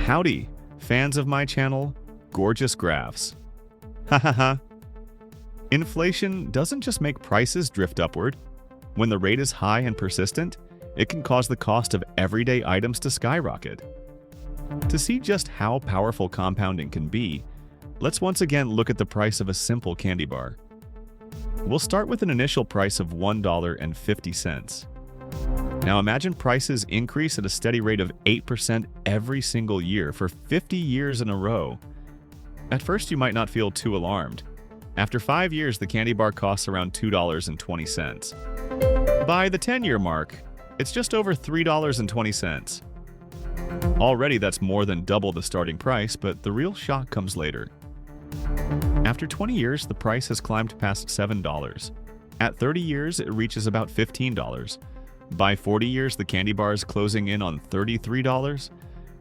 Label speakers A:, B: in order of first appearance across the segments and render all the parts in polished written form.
A: Howdy, fans of my channel, gorgeous graphs. Ha ha ha. Inflation doesn't just make prices drift upward. When the rate is high and persistent, it can cause the cost of everyday items to skyrocket. To see just how powerful compounding can be, let's once again look at the price of a simple candy bar. We'll start with an initial price of $1.50. Now imagine prices increase at a steady rate of 8% every single year for 50 years in a row. At first you might not feel too alarmed. After 5 years, the candy bar costs around $2.20. By the 10-year mark, it's just over $3.20. Already that's more than double the starting price, but the real shock comes later. After 20 years, the price has climbed past $7. At 30 years, it reaches about $15. By 40 years, the candy bar is closing in on $33.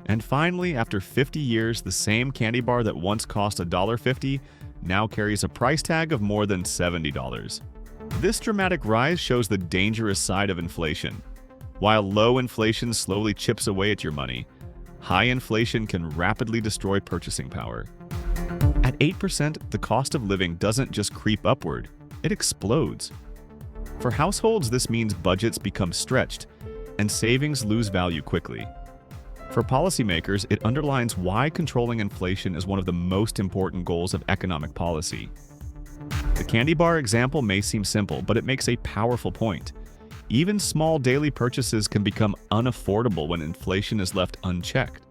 A: And finally, after 50 years, the same candy bar that once cost $1.50 now carries a price tag of more than $70. This dramatic rise shows the dangerous side of inflation. While low inflation slowly chips away at your money, high inflation can rapidly destroy purchasing power. At 8%, the cost of living doesn't just creep upward, it explodes. For households, this means budgets become stretched and savings lose value quickly. For policymakers, it underlines why controlling inflation is one of the most important goals of economic policy. The candy bar example may seem simple, but it makes a powerful point. Even small daily purchases can become unaffordable when inflation is left unchecked.